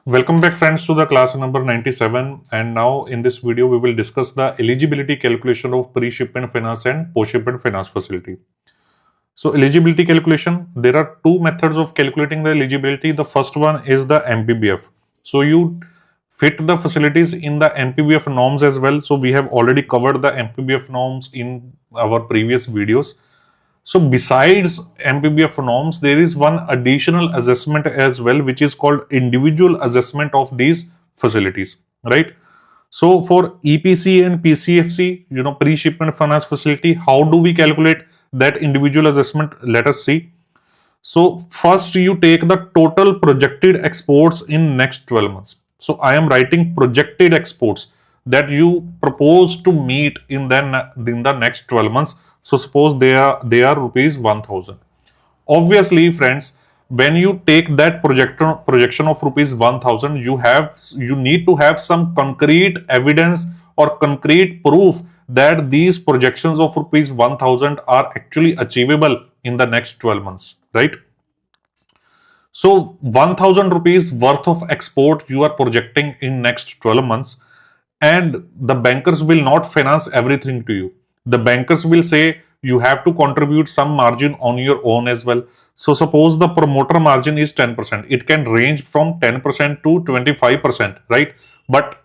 Welcome back friends to the class number 97, and now in this video we will discuss the eligibility calculation of pre-shipment finance and post-shipment finance facility. So eligibility calculation, there are two methods of calculating the eligibility. The first one is the MPBF. So you fit the facilities in the MPBF norms as well. So we have already covered the MPBF norms in our previous videos. So besides MPBF norms, there is one additional assessment as well, which is called individual assessment of these facilities, right? So for EPC and PCFC, pre-shipment finance facility, how do we calculate that individual assessment? Let us see. So first you take the total projected exports in next 12 months. So I am writing projected exports that you propose to meet in the next 12 months. So suppose they are rupees 1000. Obviously, friends, when you take that projection of rupees 1000, you need to have some concrete evidence or concrete proof that these projections of rupees 1000 are actually achievable in the next 12 months, right? So 1000 rupees worth of export you are projecting in next 12 months, and the bankers will not finance everything to you. The bankers will say you have to contribute some margin on your own as well. So suppose the promoter margin is 10%. It can range from 10% to 25%, right? But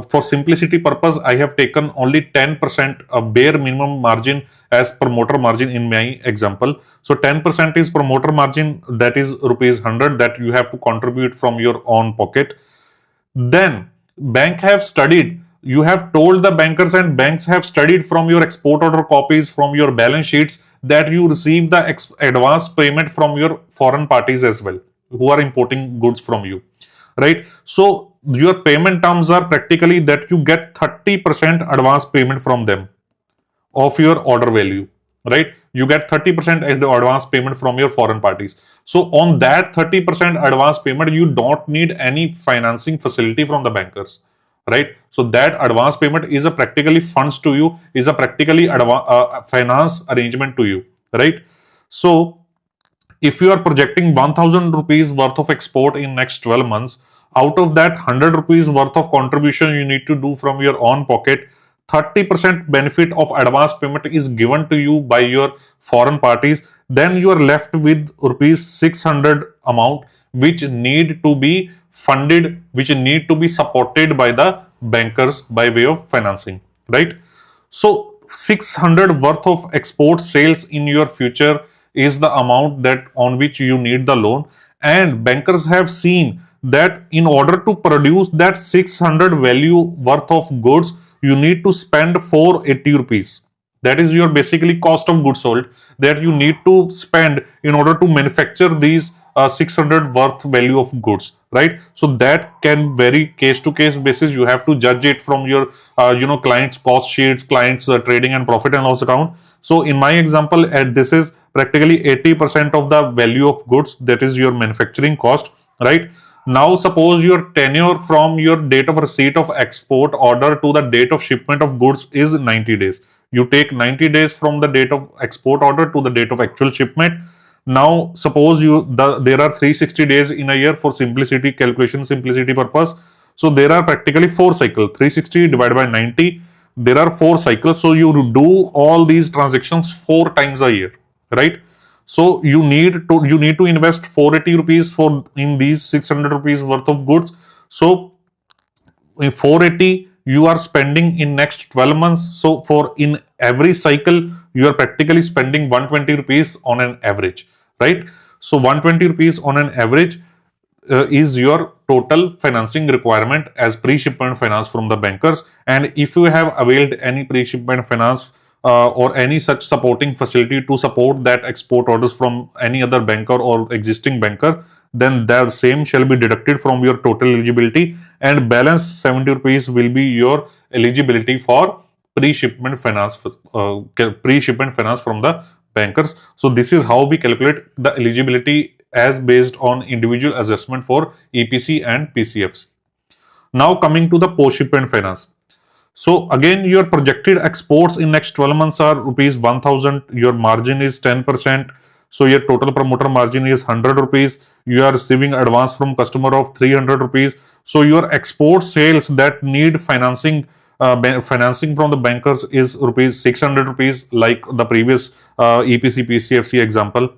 for simplicity purpose, I have taken only 10% a bare minimum margin as promoter margin in my example. So 10% is promoter margin, that is rupees 100 that you have to contribute from your own pocket. Then bank have studied, you have told the bankers, and banks have studied from your export order copies, from your balance sheets, that you receive the advance payment from your foreign parties as well, who are importing goods from you, right? So your payment terms are practically that you get 30% advance payment from them of your order value, right? You get 30% as the advance payment from your foreign parties. So on that 30% advance payment, you don't need any financing facility from the bankers, right? So that advance payment is a practically funds to you, is a practically finance arrangement to you, right? So if you are projecting 1000 rupees worth of export in next 12 months, out of that 100 rupees worth of contribution you need to do from your own pocket, 30% benefit of advance payment is given to you by your foreign parties. Then you are left with rupees 600 amount, which need to be funded, which need to be supported by the bankers by way of financing, right? So 600 worth of export sales in your future is the amount that on which you need the loan, and bankers have seen that in order to produce that 600 value worth of goods, you need to spend 480 rupees. That is your basically cost of goods sold that you need to spend in order to manufacture these 600 worth value of goods, right? So that can vary case to case basis. You have to judge it from your clients cost sheets, clients trading and profit and loss account. So in my example, this is practically 80% of the value of goods, that is your manufacturing cost, right? Now suppose your tenure from your date of receipt of export order to the date of shipment of goods is 90 days. You take 90 days from the date of export order to the date of actual shipment. Now suppose there are 360 days in a year for simplicity calculation, simplicity purpose. So there are practically 4 cycles. 360 divided by 90. There are 4 cycles. So you do all these transactions 4 times a year, right? So you need to invest 480 rupees in these 600 rupees worth of goods. So in 480 you are spending in next 12 months. So for in every cycle you are practically spending 120 rupees on an average, right? So 120 rupees on an average is your total financing requirement as pre-shipment finance from the bankers. And if you have availed any pre-shipment finance or any such supporting facility to support that export orders from any other banker or existing banker, then the same shall be deducted from your total eligibility, and balance 70 rupees will be your eligibility for pre-shipment finance from the bankers. So this is how we calculate the eligibility as based on individual assessment for EPC and PCFC. Now coming to the post-shipment finance. So again, your projected exports in next 12 months are rupees 1000. Your margin is 10%. So your total promoter margin is 100 rupees. You are receiving advance from customer of 300 rupees. So your export sales that need financing from the bankers is rupees 600 rupees, like the previous EPC PCFC example.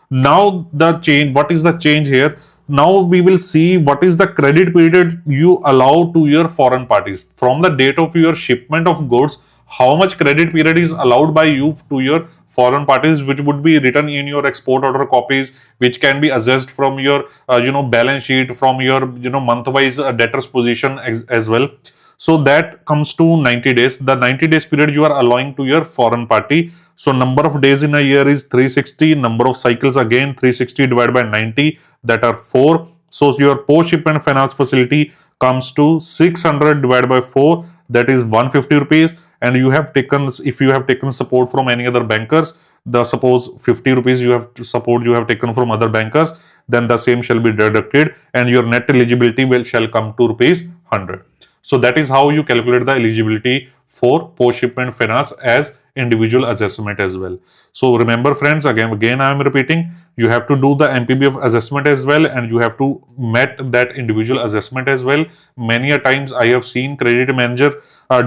Now the change, what is the change here? Now we will see what is the credit period you allow to your foreign parties from the date of your shipment of goods. How much credit period is allowed by you to your foreign parties, which would be written in your export order copies, which can be assessed from your balance sheet, from your month-wise debtors position as well. So that comes to 90 days. The 90 days period you are allowing to your foreign party. So number of days in a year is 360. Number of cycles again 360 divided by 90, that are 4. So your post-shipment finance facility comes to 600 divided by 4, that is 150 rupees. And you have taken, if you have taken support from any other bankers, the suppose 50 rupees you have support you have taken from other bankers, then the same shall be deducted and your net eligibility shall come to rupees 100. So that is how you calculate the eligibility for post-shipment finance as individual assessment as well. So remember friends, again I am repeating, you have to do the MPBF assessment as well, and you have to met that individual assessment as well. Many a times I have seen credit manager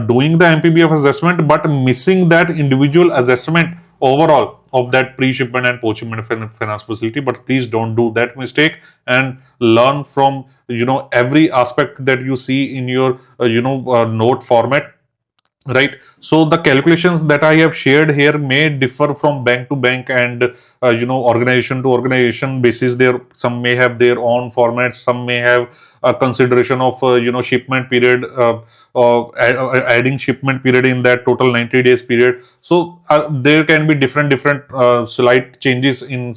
doing the MPBF assessment but missing that individual assessment overall of that pre-shipment and post-shipment finance facility. But please don't do that mistake and learn from every aspect that you see in your note format, right? So the calculations that I have shared here may differ from bank to bank and organization to organization basis. There, some may have their own formats, some may have a consideration of shipment period, adding shipment period in that total 90 days period. So there can be different slight changes in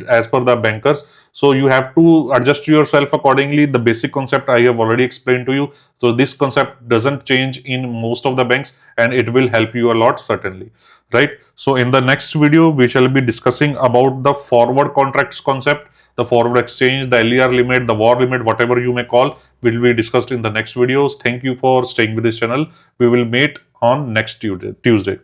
as per the bankers. So you have to adjust yourself accordingly. The basic concept I have already explained to you. So this concept doesn't change in most of the banks and it will help you a lot, certainly, right? So in the next video, we shall be discussing about the forward contracts concept, the forward exchange, the LER limit, the war limit, whatever you may call, will be discussed in the next videos. Thank you for staying with this channel. We will meet on next Tuesday.